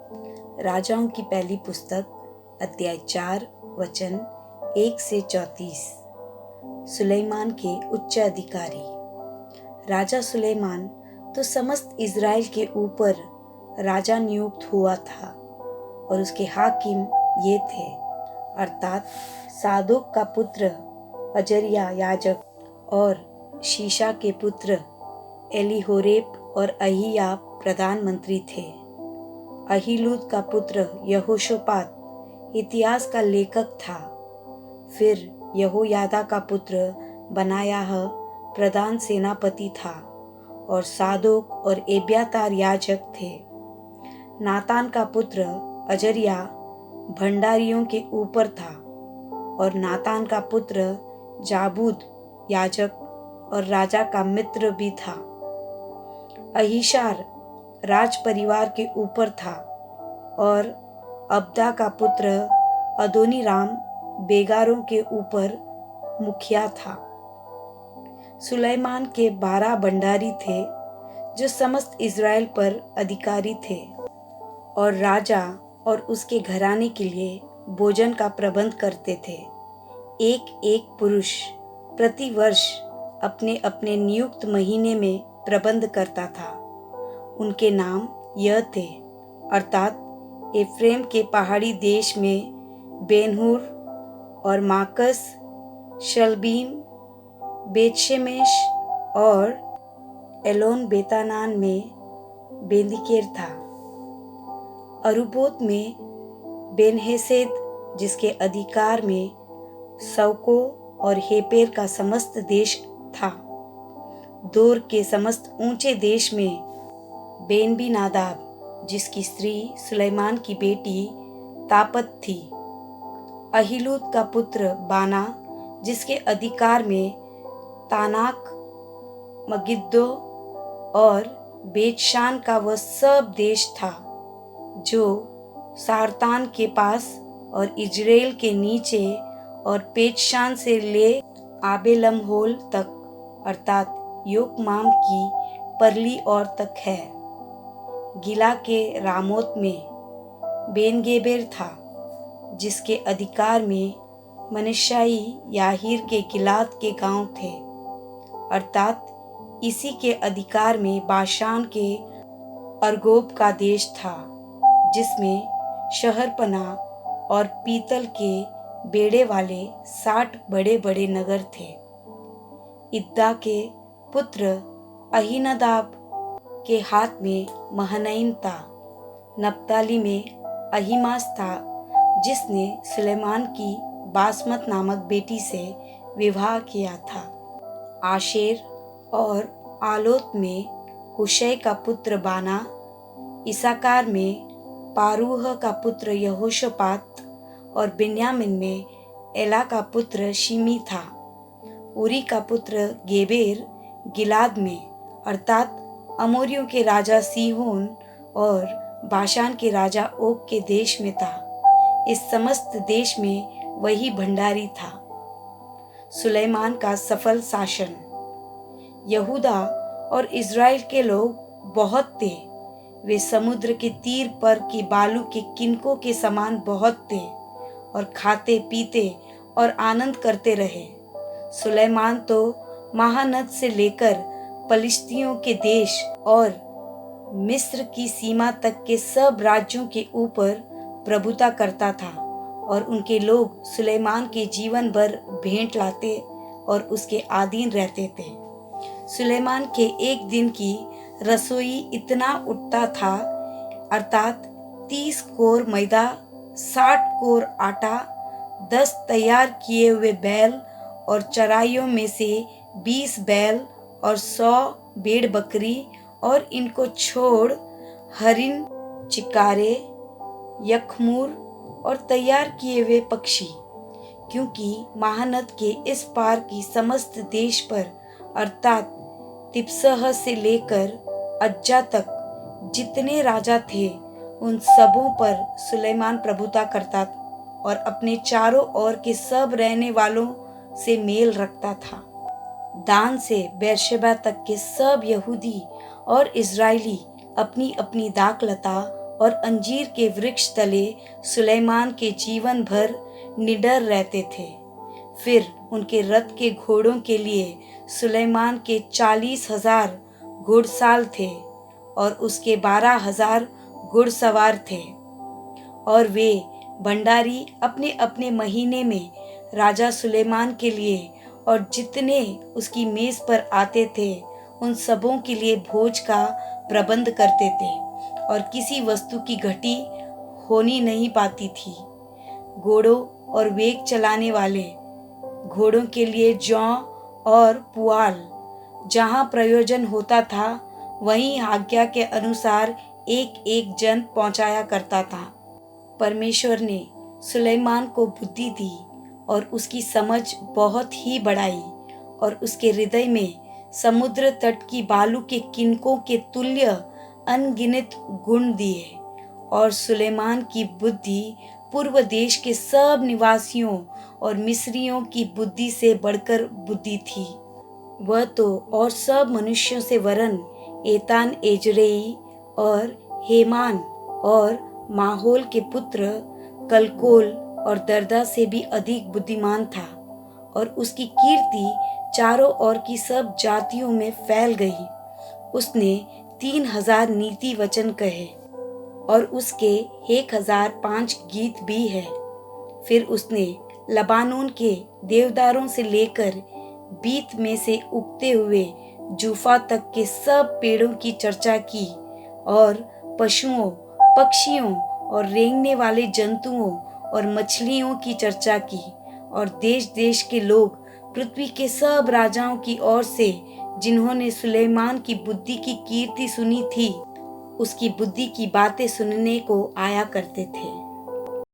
राजाओं की पहली पुस्तक अध्याय 4 वचन 1 से 34। सुलेमान के उच्च अधिकारी। राजा सुलेमान तो समस्त इज़राइल के ऊपर राजा नियुक्त हुआ था और उसके हाकिम ये थे, अर्थात सादोक का पुत्र अजर्या याजक और शीशा के पुत्र एलीहोरेप और अहियाब प्रधानमंत्री थे। अहीलूद का पुत्र यहोशापात इतिहास का लेखक था। फिर यहोयादा का पुत्र बनायाह प्रधान सेनापति था और सादोक और एब्यातार याजक थे। नातान का पुत्र अजर्या भंडारियों के ऊपर था और नातान का पुत्र जाबूद याजक और राजा का मित्र भी था। अहीशार राज परिवार के ऊपर था और अब्दा का पुत्र अदोनीराम बेगारों के ऊपर मुखिया था। सुलेमान के 12 भंडारी थे जो समस्त इज़राइल पर अधिकारी थे और राजा और उसके घराने के लिए भोजन का प्रबंध करते थे। एक एक पुरुष प्रति वर्ष अपने अपने नियुक्त महीने में प्रबंध करता था। उनके नाम यह थे, अर्थात एफ्रेम के पहाड़ी देश में बेनहूर और माकस, शलबीम, बेतशेमेश और एलोन बेतानान में बेंदिकेर था। अरुबोत में बेनहेसेद जिसके अधिकार में सवको और हेपेर का समस्त देश था। दोर के समस्त ऊंचे देश में बेनबीनादाब जिसकी स्त्री सुलेमान की बेटी तापत थी। अहीलूद का पुत्र बाना जिसके अधिकार में तानाक, मगिद्दो और बेतशान का वह सब देश था जो सारतान के पास और इजराइल के नीचे और पेतशान से ले आबेलमहोल तक, अर्थात योकमाम की परली ओर तक है। गिला के रामोत में बेनगेबेर था जिसके अधिकार में मनश्शाई याहीर के गिलाद के गांव थे, अर्थात इसी के अधिकार में बाशान के अर्गोब का देश था जिसमें शहरपना और पीतल के बेड़े वाले 60 बड़े बड़े नगर थे। इद्दा के पुत्र अहीनदाब के हाथ में महनईम था। नप्ताली में अहीमास था जिसने सुलेमान की बासमत नामक बेटी से विवाह किया था। आशेर और आलोत में हुशै का पुत्र बाना, इसाकार में पारूह का पुत्र यहोशापात और बिन्यामिन में एला का पुत्र शिमी था। उरी का पुत्र गेबेर गिलाद में, अर्थात अमोरियों के राजा सीहोन और बाशान के राजा ओग के देश में था। इस समस्त देश में वही भंडारी था। सुलेमान का सफल शासन। यहूदा और इज़राइल के लोग बहुत थे। वे समुद्र के तीर पर की बालू के किनकों के समान बहुत थे और खाते पीते और आनंद करते रहे। सुलेमान तो महानद से लेकर पलिश्तियों के देश और मिस्र की सीमा तक के सब राज्यों के ऊपर प्रभुता करता था और उनके लोग सुलेमान के जीवन भर भेंट लाते और उसके अधीन रहते थे। सुलेमान के एक दिन की रसोई इतना उठता था, अर्थात 30 कोर मैदा, 60 कोर आटा, 10 तैयार किए हुए बैल और चराइयों में से 20 बैल और 100 भेड़ बकरी, और इनको छोड़ हरिन, चिकारे, यखमूर और तैयार किए हुए पक्षी, क्योंकि महानद के इस पार की समस्त देश पर, अर्थात तिप्सह से लेकर अज्जा तक जितने राजा थे उन सबों पर सुलेमान प्रभुता करता और अपने चारों ओर के सब रहने वालों से मेल रखता था। दान से बेरशेबा तक के सब यहूदी और इजरायली अपनी अपनी दाखलता और अंजीर के वृक्ष तले सुलेमान के जीवन भर निडर रहते थे। फिर उनके रथ के घोड़ों के लिए सुलेमान के 40,000 घुड़साल थे और उसके 12,000 घुड़सवार थे। और वे भंडारी अपने अपने महीने में राजा सुलेमान के लिए और जितने उसकी मेज पर आते थे उन सबों के लिए भोज का प्रबंध करते थे, और किसी वस्तु की घटी होनी नहीं पाती थी। घोड़ों और वेग चलाने वाले घोड़ों के लिए जौ और पुआल जहाँ प्रयोजन होता था वहीं आज्ञा के अनुसार एक एक जन पहुँचाया करता था। परमेश्वर ने सुलेमान को बुद्धि दी और उसकी समझ बहुत ही बढ़ाई, और उसके हृदय में समुद्र तट की बालू के किनकों के तुल्य अनगिनत गुण दिए। और सुलेमान की बुद्धि पूर्व देश के सब निवासियों और मिस्रियों की बुद्धि से बढ़कर बुद्धि थी। वह तो और सब मनुष्यों से वरन एतान एजरेई और हेमान और माहोल के पुत्र कलकोल और दर्दा से भी अधिक बुद्धिमान था। और उसकी कीर्ति चारों ओर की सब जातियों में फैल गई। उसने 3,000 नीति वचन कहे और उसके 1,005 गीत भी है। फिर उसने लबानोन के देवदारों से लेकर बीत में से उगते हुए जूफा तक के सब पेड़ों की चर्चा की, और पशुओं, पक्षियों और रेंगने वाले जंतुओं और मछलियों की चर्चा की। और देश देश के लोग पृथ्वी के सब राजाओं की ओर से जिन्होंने सुलेमान की बुद्धि की कीर्ति सुनी थी, उसकी बुद्धि की बातें सुनने को आया करते थे।